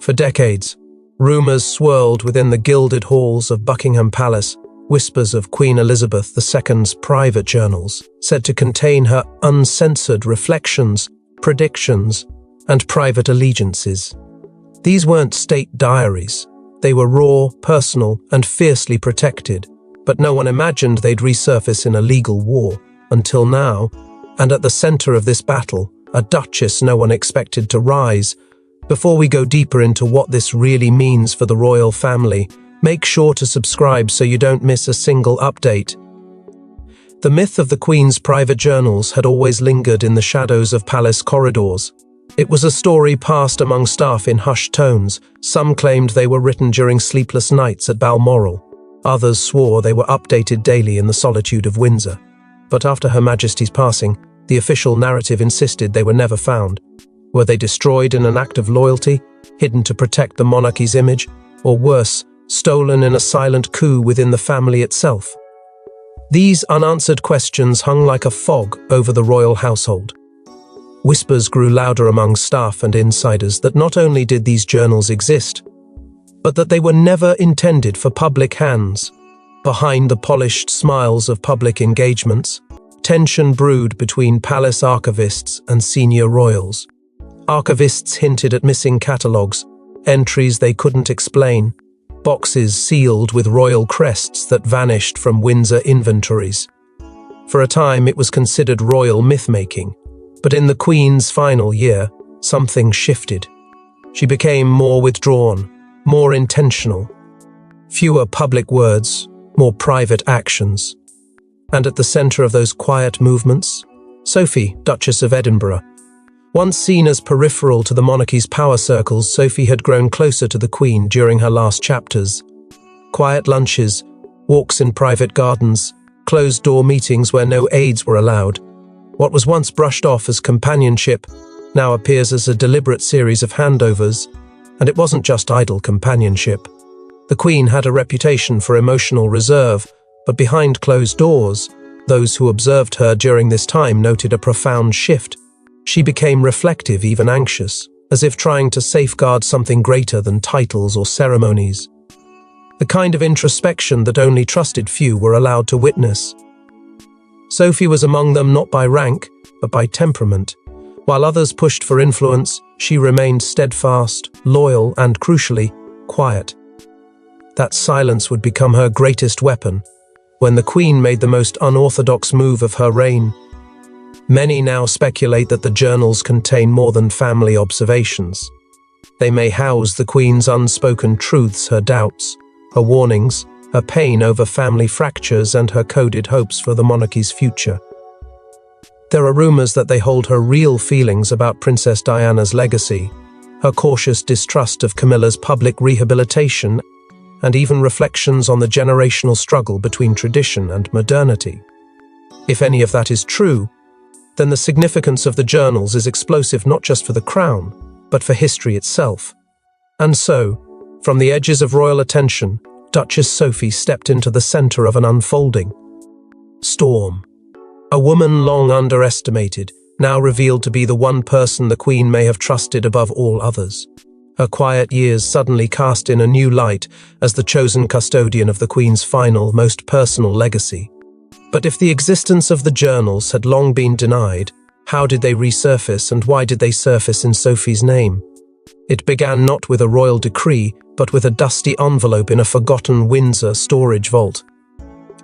For decades, rumours swirled within the gilded halls of Buckingham Palace, whispers of Queen Elizabeth II's private journals, said to contain her uncensored reflections, predictions, and private allegiances. These weren't state diaries. They were raw, personal, and fiercely protected, but no one imagined they'd resurface in a legal war, until now, and at the centre of this battle, a duchess no one expected to rise. Before we go deeper into what this really means for the royal family, make sure to subscribe so you don't miss a single update. The myth of the Queen's private journals had always lingered in the shadows of palace corridors. It was a story passed among staff in hushed tones. Some claimed they were written during sleepless nights at Balmoral. Others swore they were updated daily in the solitude of Windsor. But after Her Majesty's passing, the official narrative insisted they were never found. Were they destroyed in an act of loyalty, hidden to protect the monarchy's image, or worse, stolen in a silent coup within the family itself? These unanswered questions hung like a fog over the royal household. Whispers grew louder among staff and insiders that not only did these journals exist, but that they were never intended for public hands. Behind the polished smiles of public engagements, tension brewed between palace archivists and senior royals. Archivists hinted at missing catalogues, entries they couldn't explain, boxes sealed with royal crests that vanished from Windsor inventories. For a time it was considered royal myth-making, but in the Queen's final year, something shifted. She became more withdrawn, more intentional. Fewer public words, more private actions. And at the centre of those quiet movements, Sophie, Duchess of Edinburgh. Once seen as peripheral to the monarchy's power circles, Sophie had grown closer to the Queen during her last chapters. Quiet lunches, walks in private gardens, closed-door meetings where no aides were allowed. What was once brushed off as companionship now appears as a deliberate series of handovers, and it wasn't just idle companionship. The Queen had a reputation for emotional reserve, but behind closed doors, those who observed her during this time noted a profound shift. She became reflective, even anxious, as if trying to safeguard something greater than titles or ceremonies. The kind of introspection that only trusted few were allowed to witness. Sophie was among them not by rank, but by temperament. While others pushed for influence, she remained steadfast, loyal, and crucially, quiet. That silence would become her greatest weapon when the Queen made the most unorthodox move of her reign. Many now speculate that the journals contain more than family observations. They may house the Queen's unspoken truths, her doubts, her warnings, her pain over family fractures, and her coded hopes for the monarchy's future. There are rumours that they hold her real feelings about Princess Diana's legacy, her cautious distrust of Camilla's public rehabilitation, and even reflections on the generational struggle between tradition and modernity. If any of that is true, then the significance of the journals is explosive not just for the crown, but for history itself. And so, from the edges of royal attention, Duchess Sophie stepped into the centre of an unfolding storm. A woman long underestimated, now revealed to be the one person the Queen may have trusted above all others. Her quiet years suddenly cast in a new light as the chosen custodian of the Queen's final, most personal legacy. But if the existence of the journals had long been denied, how did they resurface, and why did they surface in Sophie's name? It began not with a royal decree, but with a dusty envelope in a forgotten Windsor storage vault.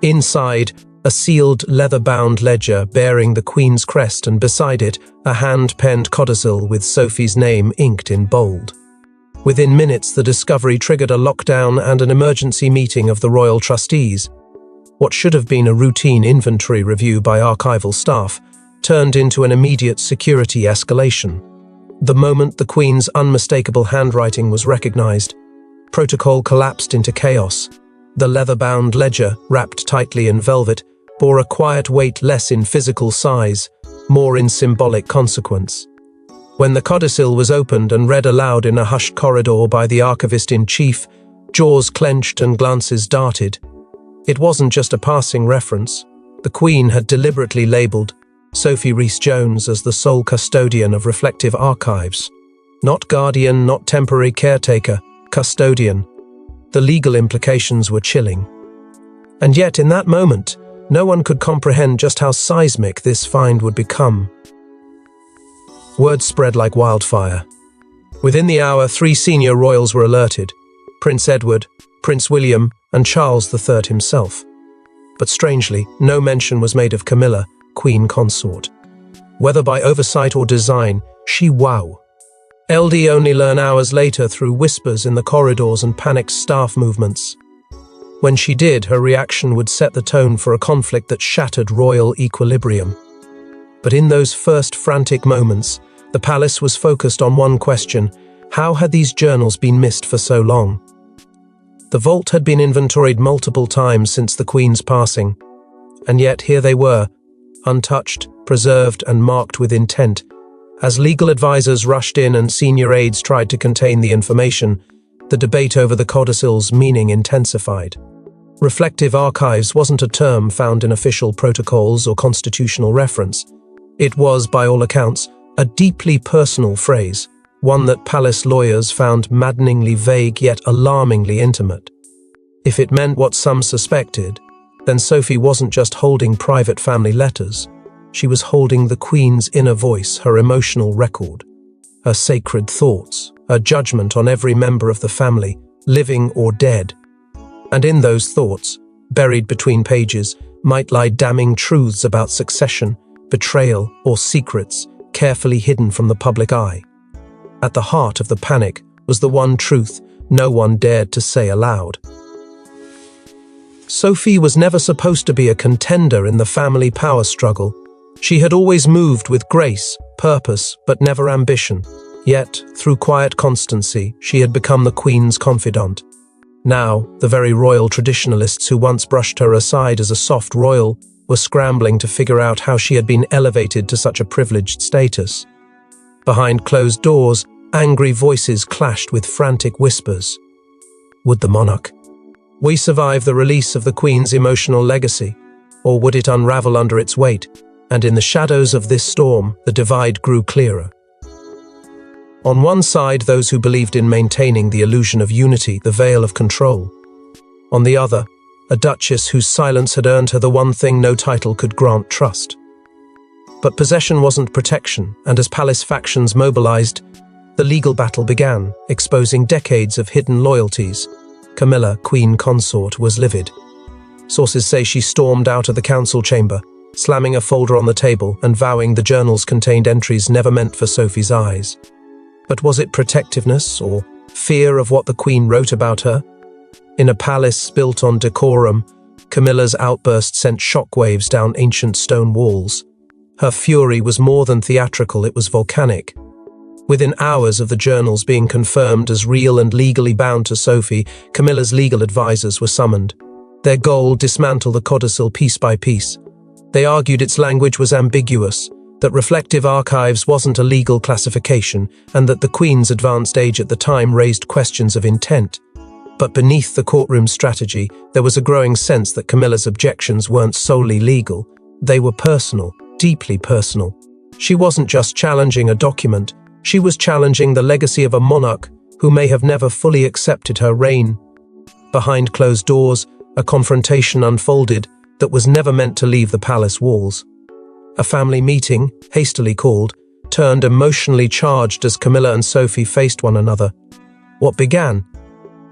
Inside, a sealed, leather-bound ledger bearing the Queen's crest, and beside it, a hand-penned codicil with Sophie's name inked in bold. Within minutes, the discovery triggered a lockdown and an emergency meeting of the royal trustees. What should have been a routine inventory review by archival staff turned into an immediate security escalation. The moment the Queen's unmistakable handwriting was recognized, protocol collapsed into chaos. The leather-bound ledger, wrapped tightly in velvet, bore a quiet weight less in physical size, more in symbolic consequence. When the codicil was opened and read aloud in a hushed corridor by the archivist-in-chief, jaws clenched and glances darted. It wasn't just a passing reference. The Queen had deliberately labelled Sophie Rhys-Jones as the sole custodian of reflective archives. Not guardian, not temporary caretaker, custodian. The legal implications were chilling. And yet, in that moment, no one could comprehend just how seismic this find would become. Word spread like wildfire. Within the hour, 3 senior royals were alerted: Prince Edward, Prince William, and Charles III himself. But strangely, no mention was made of Camilla, Queen Consort. Whether by oversight or design, LD only learn hours later through whispers in the corridors and panicked staff movements. When she did, her reaction would set the tone for a conflict that shattered royal equilibrium. But in those first frantic moments, the palace was focused on one question: how had these journals been missed for so long? The vault had been inventoried multiple times since the Queen's passing, and yet here they were, untouched, preserved, and marked with intent. As legal advisors rushed in and senior aides tried to contain the information, the debate over the codicil's meaning intensified. Reflective archives wasn't a term found in official protocols or constitutional reference. It was, by all accounts, a deeply personal phrase, one that palace lawyers found maddeningly vague yet alarmingly intimate. If it meant what some suspected, then Sophie wasn't just holding private family letters. She was holding the Queen's inner voice, her emotional record, her sacred thoughts, her judgment on every member of the family, living or dead. And in those thoughts, buried between pages, might lie damning truths about succession, betrayal, or secrets carefully hidden from the public eye. At the heart of the panic was the one truth no one dared to say aloud. Sophie was never supposed to be a contender in the family power struggle. She had always moved with grace, purpose, but never ambition. Yet, through quiet constancy, she had become the Queen's confidant. Now, the very royal traditionalists who once brushed her aside as a soft royal were scrambling to figure out how she had been elevated to such a privileged status. Behind closed doors, angry voices clashed with frantic whispers. Would the monarch survive the release of the Queen's emotional legacy, or would it unravel under its weight? And in the shadows of this storm, the divide grew clearer. On one side, those who believed in maintaining the illusion of unity, the veil of control. On the other, a duchess whose silence had earned her the one thing no title could grant: trust. But possession wasn't protection, and as palace factions mobilized, the legal battle began, exposing decades of hidden loyalties. Camilla, Queen Consort, was livid. Sources say she stormed out of the council chamber, slamming a folder on the table and vowing the journals contained entries never meant for Sophie's eyes. But was it protectiveness or fear of what the Queen wrote about her? In a palace built on decorum, Camilla's outburst sent shockwaves down ancient stone walls. Her fury was more than theatrical, it was volcanic. Within hours of the journals being confirmed as real and legally bound to Sophie, Camilla's legal advisors were summoned. Their goal: dismantle the codicil piece by piece. They argued its language was ambiguous, that reflective archives wasn't a legal classification, and that the Queen's advanced age at the time raised questions of intent. But beneath the courtroom strategy, there was a growing sense that Camilla's objections weren't solely legal. They were personal, deeply personal. She wasn't just challenging a document, she was challenging the legacy of a monarch who may have never fully accepted her reign. Behind closed doors, a confrontation unfolded that was never meant to leave the palace walls. A family meeting, hastily called, turned emotionally charged as Camilla and Sophie faced one another. What began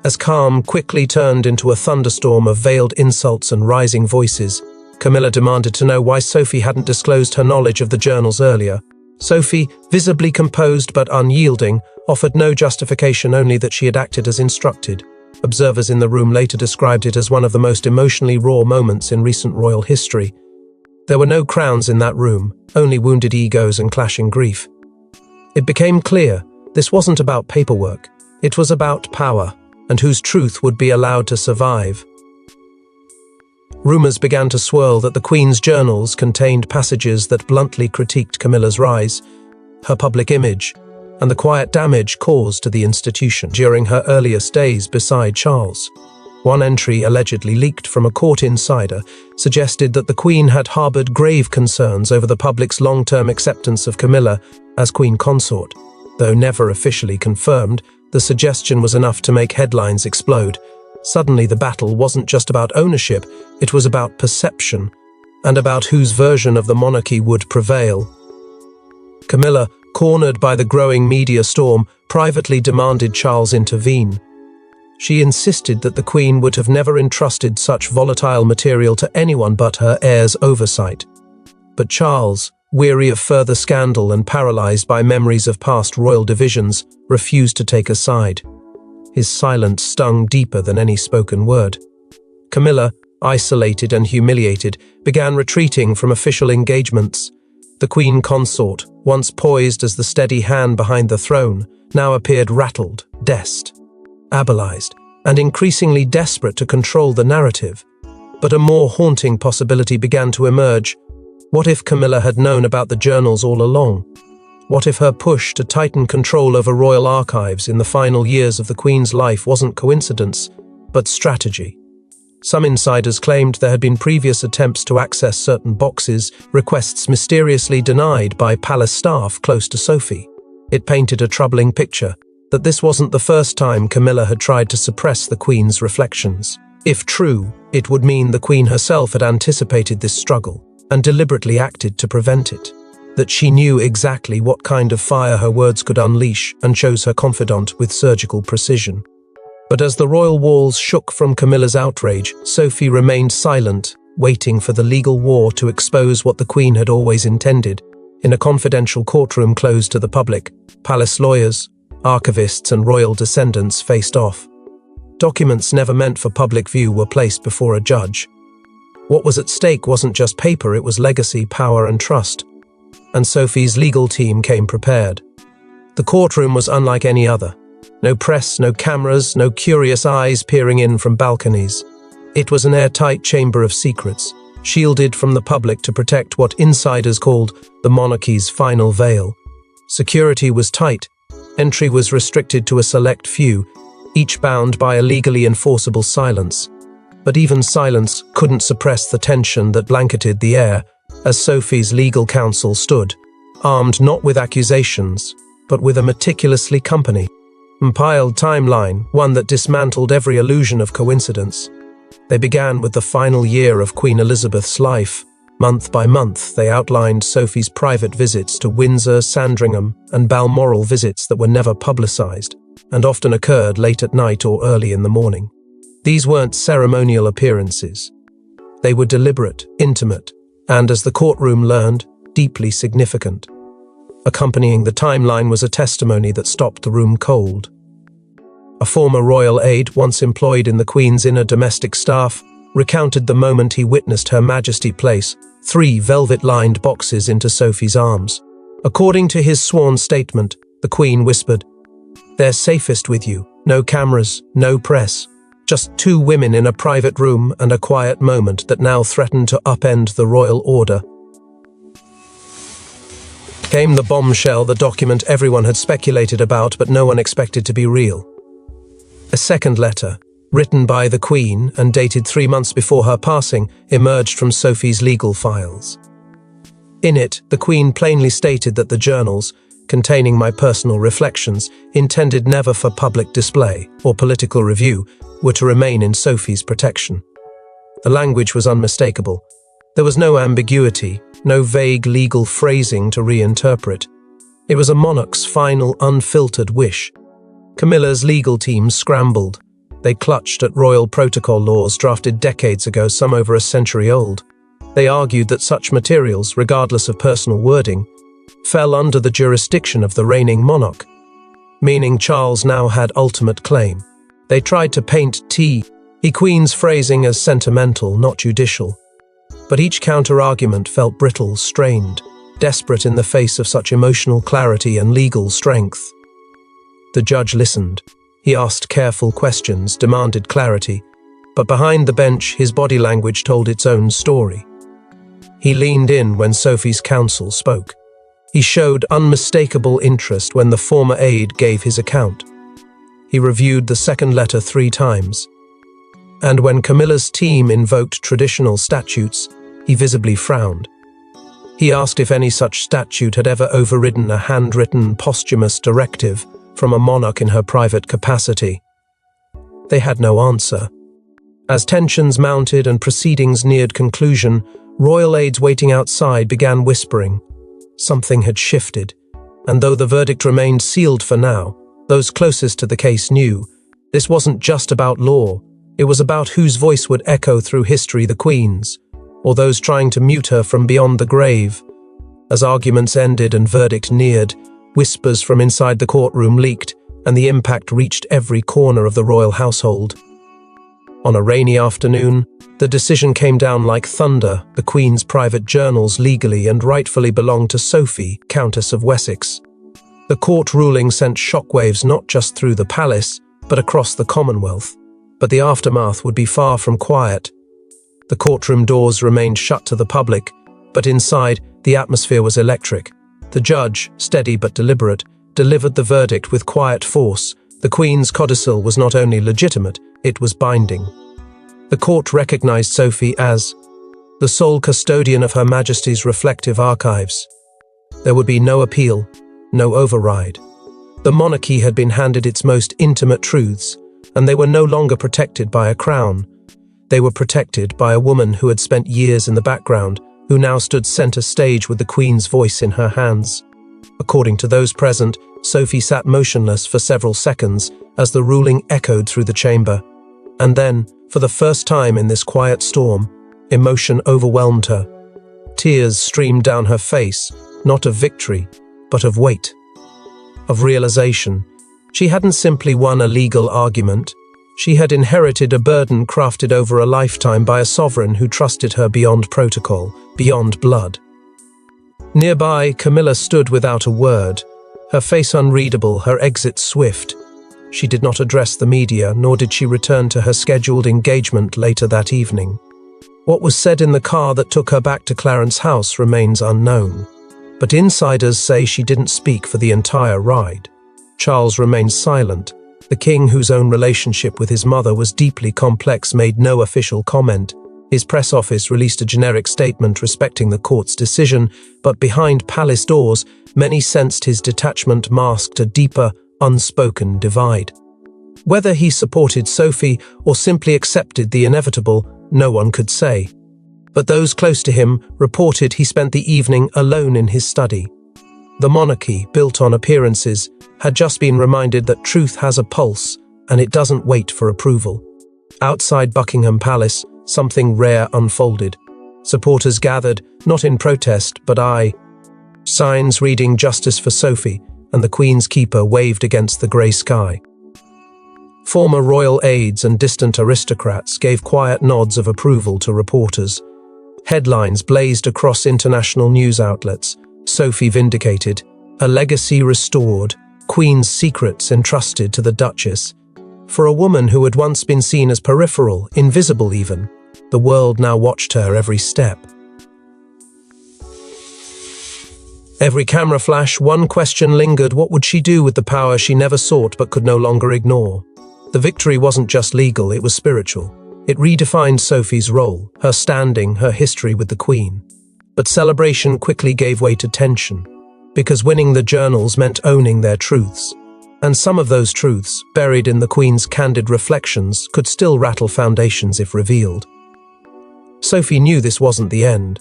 as calm quickly turned into a thunderstorm of veiled insults and rising voices. Camilla demanded to know why Sophie hadn't disclosed her knowledge of the journals earlier. Sophie, visibly composed but unyielding, offered no justification, only that she had acted as instructed. Observers in the room later described it as one of the most emotionally raw moments in recent royal history. There were no crowns in that room, only wounded egos and clashing grief. It became clear this wasn't about paperwork, it was about power, and whose truth would be allowed to survive. Rumours began to swirl that the Queen's journals contained passages that bluntly critiqued Camilla's rise, her public image, and the quiet damage caused to the institution during her earliest days beside Charles. One entry, allegedly leaked from a court insider, suggested that the Queen had harboured grave concerns over the public's long-term acceptance of Camilla as Queen Consort. Though never officially confirmed, the suggestion was enough to make headlines explode. Suddenly the battle wasn't just about ownership, it was about perception, and about whose version of the monarchy would prevail. Camilla, cornered by the growing media storm, privately demanded Charles intervene. She insisted that the Queen would have never entrusted such volatile material to anyone but her heir's oversight. But Charles, weary of further scandal and paralyzed by memories of past royal divisions, refused to take a side. His silence stung deeper than any spoken word. Camilla, isolated and humiliated, began retreating from official engagements. The Queen consort, once poised as the steady hand behind the throne, now appeared rattled, ableized, and increasingly desperate to control the narrative. But a more haunting possibility began to emerge. What if Camilla had known about the journals all along? What if her push to tighten control over royal archives in the final years of the Queen's life wasn't coincidence, but strategy? Some insiders claimed there had been previous attempts to access certain boxes, requests mysteriously denied by palace staff close to Sophie. It painted a troubling picture that this wasn't the first time Camilla had tried to suppress the Queen's reflections. If true, it would mean the Queen herself had anticipated this struggle and deliberately acted to prevent it. That she knew exactly what kind of fire her words could unleash and chose her confidant with surgical precision. But as the royal walls shook from Camilla's outrage, Sophie remained silent, waiting for the legal war to expose what the Queen had always intended. In a confidential courtroom closed to the public, palace lawyers, archivists and royal descendants faced off. Documents never meant for public view were placed before a judge. What was at stake wasn't just paper, it was legacy, power and trust. And Sophie's legal team came prepared. The courtroom was unlike any other. No press, no cameras, no curious eyes peering in from balconies. It was an airtight chamber of secrets, shielded from the public to protect what insiders called the monarchy's final veil. Security was tight. Entry was restricted to a select few, each bound by a legally enforceable silence. But even silence couldn't suppress the tension that blanketed the air as Sophie's legal counsel stood, armed not with accusations, but with a meticulously compiled timeline, one that dismantled every illusion of coincidence. They began with the final year of Queen Elizabeth's life. Month by month, they outlined Sophie's private visits to Windsor, Sandringham, and Balmoral, visits that were never publicized, and often occurred late at night or early in the morning. These weren't ceremonial appearances. They were deliberate, intimate, and, as the courtroom learned, deeply significant. Accompanying the timeline was a testimony that stopped the room cold. A former royal aide, once employed in the Queen's inner domestic staff, recounted the moment he witnessed Her Majesty place 3 velvet-lined boxes into Sophie's arms. According to his sworn statement, the Queen whispered, "They're safest with you. No cameras, no press. Just 2 women in a private room and a quiet moment that now threatened to upend the royal order." Came the bombshell, the document everyone had speculated about but no one expected to be real. A second letter, written by the Queen and dated 3 months before her passing, emerged from Sophie's legal files. In it, the Queen plainly stated that the journals, containing my personal reflections, intended never for public display or political review, were to remain in Sophie's protection. The language was unmistakable. There was no ambiguity, no vague legal phrasing to reinterpret. It was a monarch's final, unfiltered wish. Camilla's legal team scrambled. They clutched at royal protocol laws drafted decades ago, some over a century old. They argued that such materials, regardless of personal wording, fell under the jurisdiction of the reigning monarch, meaning Charles now had ultimate claim. They tried to paint the Queen's phrasing as sentimental, not judicial. But each counter-argument felt brittle, strained, desperate in the face of such emotional clarity and legal strength. The judge listened. He asked careful questions, demanded clarity, but behind the bench his body language told its own story. He leaned in when Sophie's counsel spoke. He showed unmistakable interest when the former aide gave his account. He reviewed the second letter 3 times. And when Camilla's team invoked traditional statutes, he visibly frowned. He asked if any such statute had ever overridden a handwritten, posthumous directive from a monarch in her private capacity. They had no answer. As tensions mounted and proceedings neared conclusion, royal aides waiting outside began whispering. Something had shifted, and though the verdict remained sealed for now, those closest to the case knew this wasn't just about law, it was about whose voice would echo through history, the Queen's, or those trying to mute her from beyond the grave. As arguments ended and verdict neared, whispers from inside the courtroom leaked, and the impact reached every corner of the royal household. On a rainy afternoon, the decision came down like thunder. The Queen's private journals legally and rightfully belonged to Sophie, Countess of Wessex. The court ruling sent shockwaves not just through the palace, but across the Commonwealth. But the aftermath would be far from quiet. The courtroom doors remained shut to the public, but inside, the atmosphere was electric. The judge, steady but deliberate, delivered the verdict with quiet force. The Queen's codicil was not only legitimate, it was binding. The court recognized Sophie as the sole custodian of Her Majesty's reflective archives. There would be no appeal, no override. The monarchy had been handed its most intimate truths, and they were no longer protected by a crown. They were protected by a woman who had spent years in the background, who now stood center stage with the Queen's voice in her hands. According to those present, Sophie sat motionless for several seconds as the ruling echoed through the chamber. And then, for the first time in this quiet storm, emotion overwhelmed her. Tears streamed down her face, not of victory, but of weight, of realization. She hadn't simply won a legal argument. She had inherited a burden crafted over a lifetime by a sovereign who trusted her beyond protocol, beyond blood. Nearby, Camila stood without a word, her face unreadable, her exit swift. She did not address the media, nor did she return to her scheduled engagement later that evening. What was said in the car that took her back to Clarence House remains unknown, but insiders say she didn't speak for the entire ride. Charles remained silent. The king, whose own relationship with his mother was deeply complex, made no official comment. His press office released a generic statement respecting the court's decision, but behind palace doors, many sensed his detachment masked a deeper, unspoken divide. Whether he supported Sophie or simply accepted the inevitable, no one could say. But those close to him reported he spent the evening alone in his study. The monarchy, built on appearances, had just been reminded that truth has a pulse and it doesn't wait for approval. Outside Buckingham Palace, something rare unfolded. Supporters gathered, not in protest, but signs reading "Justice for Sophie," and the Queen's keeper waved against the grey sky. Former royal aides and distant aristocrats gave quiet nods of approval to reporters. Headlines blazed across international news outlets. Sophie vindicated, a legacy restored, Queen's secrets entrusted to the Duchess. For a woman who had once been seen as peripheral, invisible even, the world now watched her every step. Every camera flash, one question lingered: what would she do with the power she never sought but could no longer ignore? The victory wasn't just legal, it was spiritual. It redefined Sophie's role, her standing, her history with the Queen. But celebration quickly gave way to tension, because winning the journals meant owning their truths. And some of those truths, buried in the Queen's candid reflections, could still rattle foundations if revealed. Sophie knew this wasn't the end.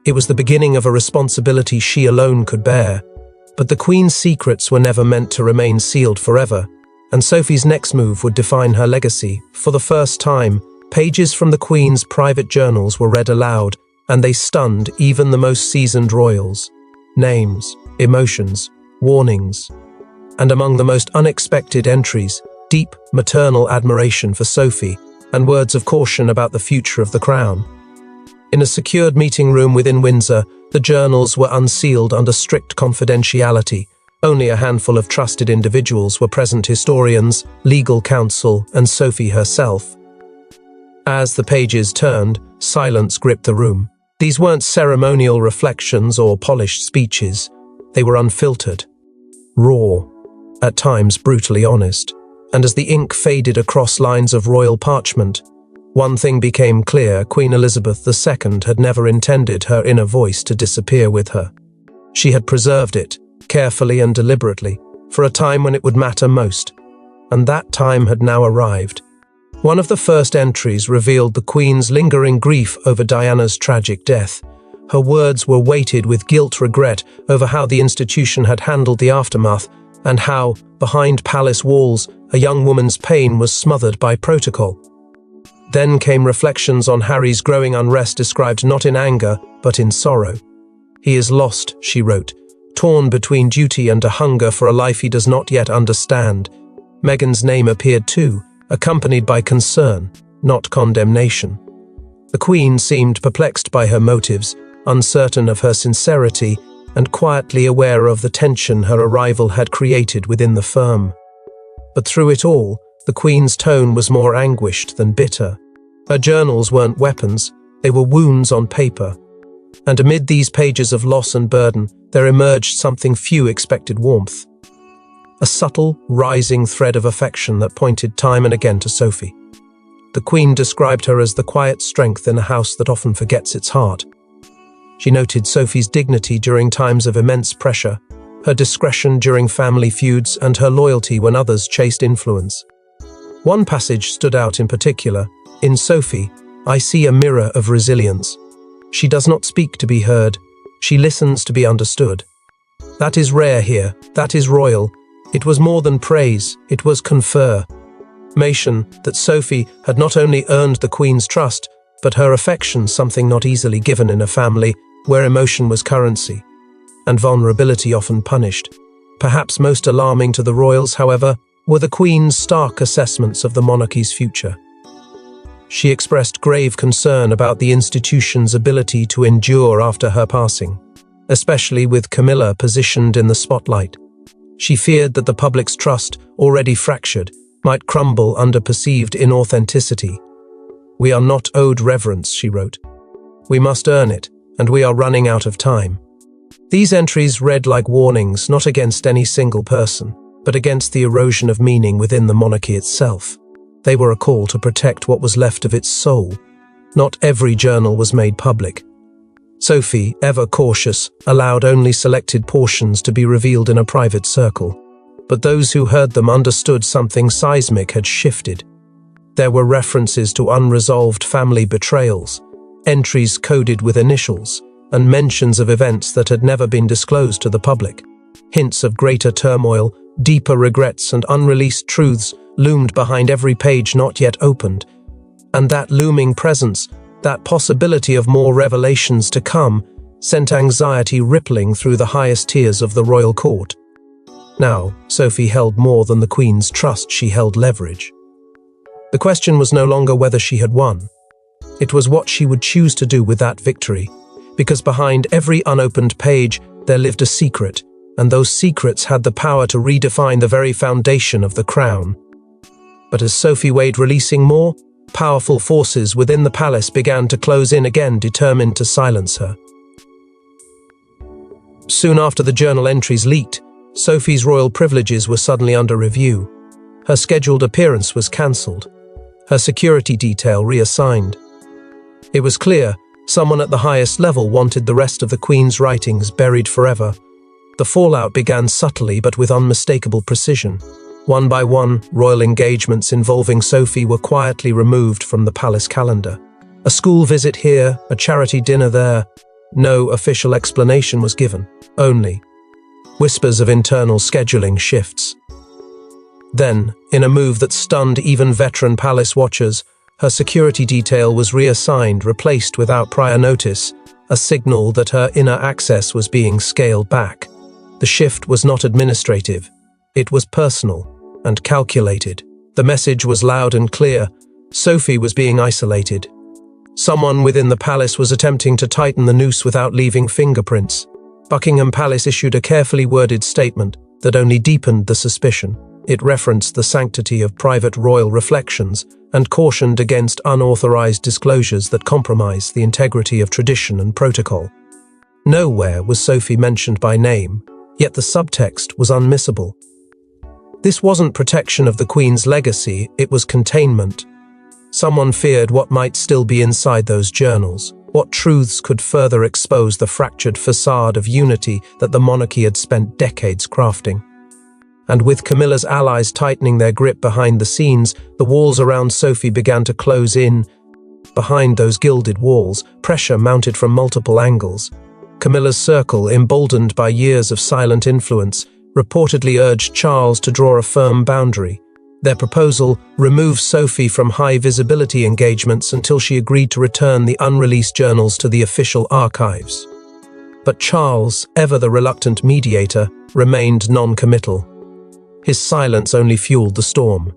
It was the beginning of a responsibility she alone could bear. But the Queen's secrets were never meant to remain sealed forever, and Sophie's next move would define her legacy. For the first time, pages from the Queen's private journals were read aloud, and they stunned even the most seasoned royals. Names, emotions, warnings. And among the most unexpected entries, deep maternal admiration for Sophie and words of caution about the future of the crown. In a secured meeting room within Windsor, the journals were unsealed under strict confidentiality. Only a handful of trusted individuals were present: historians, legal counsel, and Sophie herself. As the pages turned, silence gripped the room. These weren't ceremonial reflections or polished speeches. They were unfiltered, raw, at times brutally honest. And as the ink faded across lines of royal parchment, One thing became clear: Queen Elizabeth II had never intended her inner voice to disappear with her. She had preserved it, carefully and deliberately, for a time when it would matter most. And that time had now arrived. One of the first entries revealed the Queen's lingering grief over Diana's tragic death. Her words were weighted with guilt regret over how the institution had handled the aftermath, and how, behind palace walls, a young woman's pain was smothered by protocol. Then came reflections on Harry's growing unrest, described not in anger, but in sorrow. "He is lost," she wrote, "torn between duty and a hunger for a life he does not yet understand." Meghan's name appeared too, accompanied by concern, not condemnation. The Queen seemed perplexed by her motives, uncertain of her sincerity, and quietly aware of the tension her arrival had created within the firm. But through it all, the Queen's tone was more anguished than bitter. Her journals weren't weapons, they were wounds on paper. And amid these pages of loss and burden, there emerged something few expected: warmth. A subtle, rising thread of affection that pointed time and again to Sophie. The Queen described her as the quiet strength in a house that often forgets its heart. She noted Sophie's dignity during times of immense pressure, her discretion during family feuds, and her loyalty when others chased influence. One passage stood out in particular: "In Sophie, I see a mirror of resilience. She does not speak to be heard, she listens to be understood." That is rare here, that is royal. It was more than praise, it was confirmation that Sophie had not only earned the Queen's trust, but her affection, something not easily given in a family where emotion was currency, and vulnerability often punished. Perhaps most alarming to the royals, however, were the Queen's stark assessments of the monarchy's future. She expressed grave concern about the institution's ability to endure after her passing, especially with Camila positioned in the spotlight. She feared that the public's trust, already fractured, might crumble under perceived inauthenticity. "We are not owed reverence," she wrote. "We must earn it, and we are running out of time." These entries read like warnings, not against any single person, but against the erosion of meaning within the monarchy itself. They were a call to protect what was left of its soul. Not every journal was made public. Sophie, ever cautious, allowed only selected portions to be revealed in a private circle. But those who heard them understood something seismic had shifted. There were references to unresolved family betrayals, entries coded with initials, and mentions of events that had never been disclosed to the public. Hints of greater turmoil, deeper regrets, and unreleased truths loomed behind every page not yet opened. And that looming presence, that possibility of more revelations to come, sent anxiety rippling through the highest tiers of the royal court. Now, Sophie held more than the Queen's trust, she held leverage. The question was no longer whether she had won. It was what she would choose to do with that victory, because behind every unopened page there lived a secret, and those secrets had the power to redefine the very foundation of the crown. But as Sophie weighed releasing more, powerful forces within the palace began to close in again, determined to silence her. Soon after the journal entries leaked, Sophie's royal privileges were suddenly under review. Her scheduled appearance was cancelled, her security detail reassigned. It was clear someone at the highest level wanted the rest of the Queen's writings buried forever. The fallout began subtly but with unmistakable precision. One by one, royal engagements involving Sophie were quietly removed from the palace calendar. A school visit here, a charity dinner there. No official explanation was given, only whispers of internal scheduling shifts. Then, in a move that stunned even veteran palace watchers, her security detail was reassigned, replaced without prior notice, a signal that her inner access was being scaled back. The shift was not administrative, it was personal and calculated. The message was loud and clear: Sophie was being isolated. Someone within the palace was attempting to tighten the noose without leaving fingerprints. Buckingham Palace issued a carefully worded statement that only deepened the suspicion. It referenced the sanctity of private royal reflections and cautioned against unauthorized disclosures that compromise the integrity of tradition and protocol. Nowhere was Sophie mentioned by name, yet the subtext was unmissable. This wasn't protection of the Queen's legacy, it was containment. Someone feared what might still be inside those journals, what truths could further expose the fractured facade of unity that the monarchy had spent decades crafting. And with Camilla's allies tightening their grip behind the scenes, the walls around Sophie began to close in. Behind those gilded walls, pressure mounted from multiple angles. Camilla's circle, emboldened by years of silent influence, reportedly urged Charles to draw a firm boundary. Their proposal removed Sophie from high-visibility engagements until she agreed to return the unreleased journals to the official archives. But Charles, ever the reluctant mediator, remained non-committal. His silence only fueled the storm.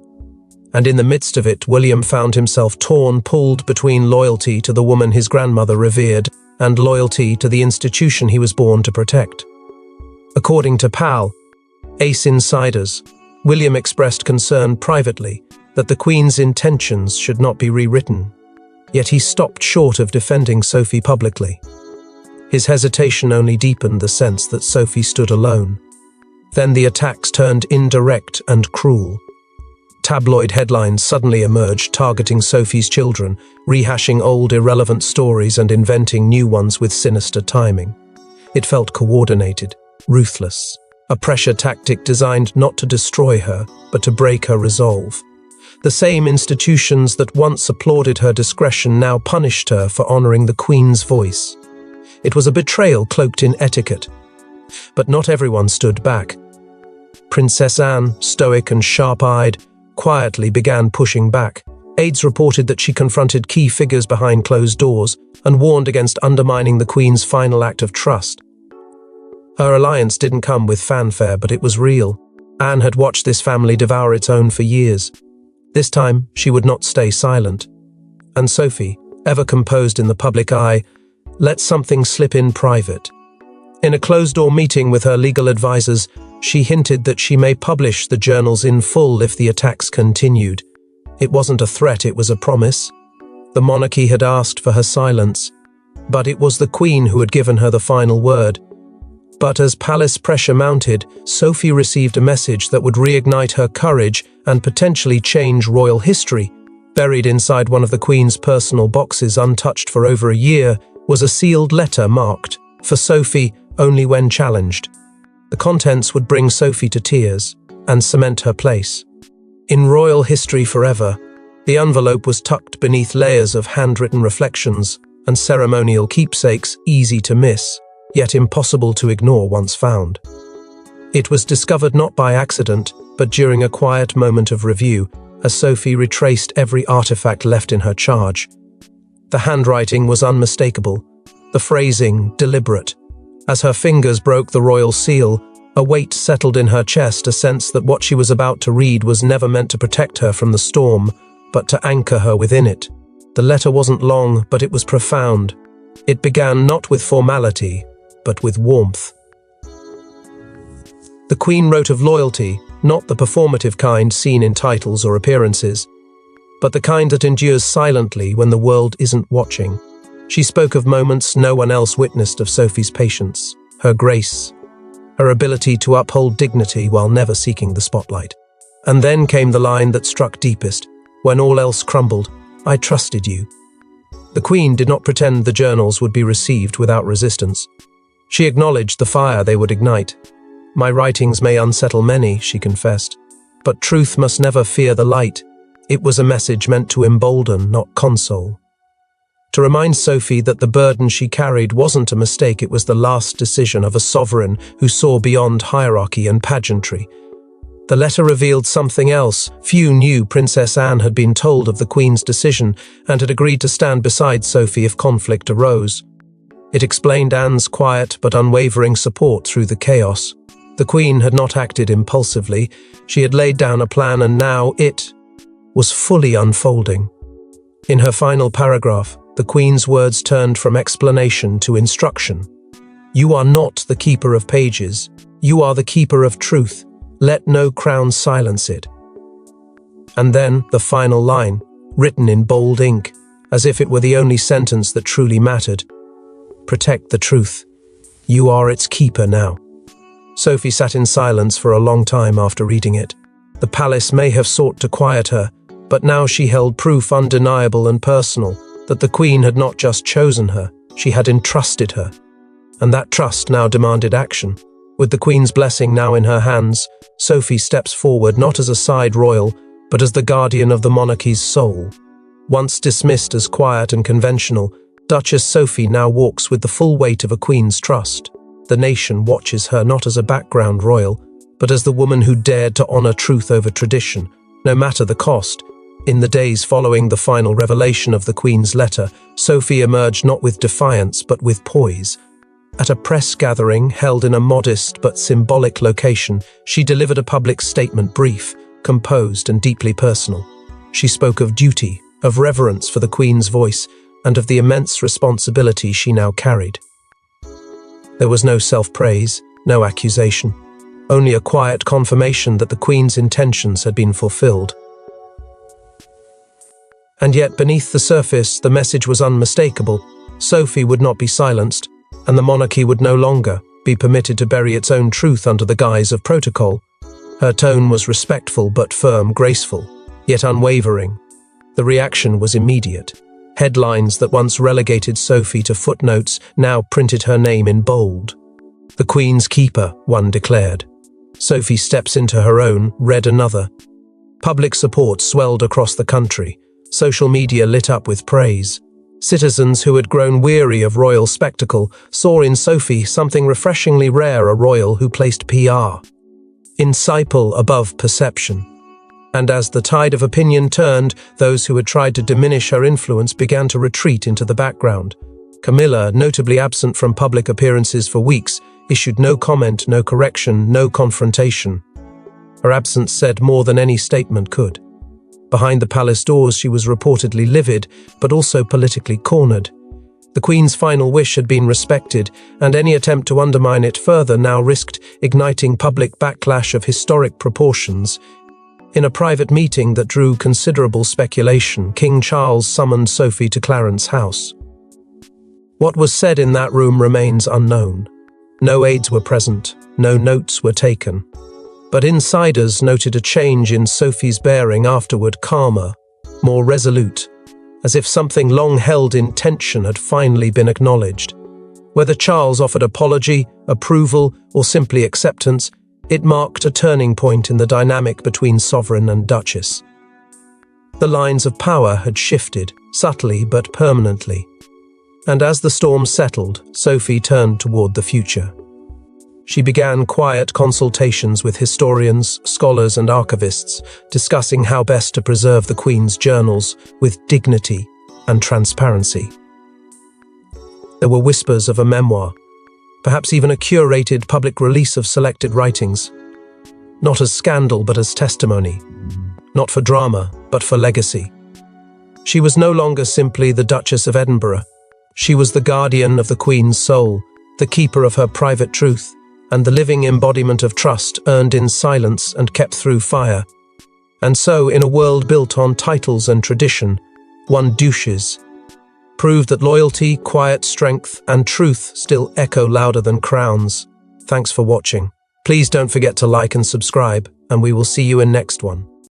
And in the midst of it, William found himself pulled between loyalty to the woman his grandmother revered and loyalty to the institution he was born to protect. According to Pal, Ace insiders, William expressed concern privately that the Queen's intentions should not be rewritten, yet he stopped short of defending Sophie publicly. His hesitation only deepened the sense that Sophie stood alone. Then the attacks turned indirect and cruel. Tabloid headlines suddenly emerged targeting Sophie's children, rehashing old irrelevant stories and inventing new ones with sinister timing. It felt coordinated, ruthless, a pressure tactic designed not to destroy her, but to break her resolve. The same institutions that once applauded her discretion now punished her for honoring the Queen's voice. It was a betrayal cloaked in etiquette. But not everyone stood back. Princess Anne, stoic and sharp-eyed, quietly began pushing back. Aides reported that she confronted key figures behind closed doors and warned against undermining the Queen's final act of trust. Her alliance didn't come with fanfare, but it was real. Anne had watched this family devour its own for years. This time, she would not stay silent. And Sophie, ever composed in the public eye, let something slip in private. In a closed-door meeting with her legal advisors, she hinted that she may publish the journals in full if the attacks continued. It wasn't a threat, it was a promise. The monarchy had asked for her silence, but it was the Queen who had given her the final word. But as palace pressure mounted, Sophie received a message that would reignite her courage and potentially change royal history. Buried inside one of the Queen's personal boxes, untouched for over a year, was a sealed letter marked, "For Sophie, only when challenged." The contents would bring Sophie to tears and cement her place in royal history forever. The envelope was tucked beneath layers of handwritten reflections and ceremonial keepsakes, easy to miss, yet impossible to ignore once found. It was discovered not by accident, but during a quiet moment of review, as Sophie retraced every artifact left in her charge. The handwriting was unmistakable, the phrasing deliberate. As her fingers broke the royal seal, a weight settled in her chest, a sense that what she was about to read was never meant to protect her from the storm, but to anchor her within it. The letter wasn't long, but it was profound. It began not with formality, but with warmth. The Queen wrote of loyalty, not the performative kind seen in titles or appearances, but the kind that endures silently when the world isn't watching. She spoke of moments no one else witnessed of Sophie's patience, her grace, her ability to uphold dignity while never seeking the spotlight. And then came the line that struck deepest, when all else crumbled, "I trusted you." The Queen did not pretend the journals would be received without resistance. She acknowledged the fire they would ignite. "My writings may unsettle many," she confessed, "but truth must never fear the light." It was a message meant to embolden, not console. To remind Sophie that the burden she carried wasn't a mistake, it was the last decision of a sovereign who saw beyond hierarchy and pageantry. The letter revealed something else. Few knew Princess Anne had been told of the Queen's decision and had agreed to stand beside Sophie if conflict arose. It explained Anne's quiet but unwavering support through the chaos. The Queen had not acted impulsively. She had laid down a plan, and now it was fully unfolding. In her final paragraph, the Queen's words turned from explanation to instruction. "You are not the keeper of pages. You are the keeper of truth. Let no crown silence it." And then the final line, written in bold ink, as if it were the only sentence that truly mattered. "Protect the truth. You are its keeper now." Sophie sat in silence for a long time after reading it. The palace may have sought to quiet her, But now she held proof undeniable and personal that the Queen had not just chosen her, she had entrusted her. And that trust now demanded action. With the Queen's blessing now in her hands, Sophie steps forward not as a side royal, but as the guardian of the monarchy's soul. Once dismissed as quiet and conventional, Duchess Sophie now walks with the full weight of a queen's trust. The nation watches her not as a background royal, but as the woman who dared to honor truth over tradition, no matter the cost. In the days following the final revelation of the Queen's letter, Sophie emerged not with defiance but with poise. At a press gathering held in a modest but symbolic location, she delivered a public statement brief, composed and deeply personal. She spoke of duty, of reverence for the Queen's voice, and of the immense responsibility she now carried. There was no self-praise, no accusation, only a quiet confirmation that the Queen's intentions had been fulfilled. And yet, beneath the surface, the message was unmistakable. Sophie would not be silenced, and the monarchy would no longer be permitted to bury its own truth under the guise of protocol. Her tone was respectful but firm, graceful, yet unwavering. The reaction was immediate. Headlines that once relegated Sophie to footnotes now printed her name in bold. "The Queen's keeper," one declared. Sophie steps into her own, read another. Public support swelled across the country. Social media lit up with praise. Citizens who had grown weary of royal spectacle saw in Sophie something refreshingly rare, a royal who placed PR, incipal above perception. And as the tide of opinion turned, those who had tried to diminish her influence began to retreat into the background. Camila, notably absent from public appearances for weeks, issued no comment, no correction, no confrontation. Her absence said more than any statement could. Behind the palace doors, she was reportedly livid, but also politically cornered. The Queen's final wish had been respected, and any attempt to undermine it further now risked igniting public backlash of historic proportions. In a private meeting that drew considerable speculation, King Charles summoned Sophie to Clarence House. What was said in that room remains unknown. No aides were present, no notes were taken. But insiders noted a change in Sophie's bearing afterward, calmer, more resolute, as if something long held in tension had finally been acknowledged. Whether Charles offered apology, approval, or simply acceptance, it marked a turning point in the dynamic between sovereign and duchess. The lines of power had shifted, subtly but permanently. And as the storm settled, Sophie turned toward the future. She began quiet consultations with historians, scholars, and archivists, discussing how best to preserve the Queen's journals with dignity and transparency. There were whispers of a memoir, perhaps even a curated public release of selected writings, not as scandal but as testimony, not for drama but for legacy. She was no longer simply the Duchess of Edinburgh. She was the guardian of the Queen's soul, the keeper of her private truth, and the living embodiment of trust earned in silence and kept through fire. And so, in a world built on titles and tradition, one Duchess proved that loyalty, quiet strength, and truth still echo louder than crowns. Thanks for watching. Please don't forget to like and subscribe, and we will see you in next one.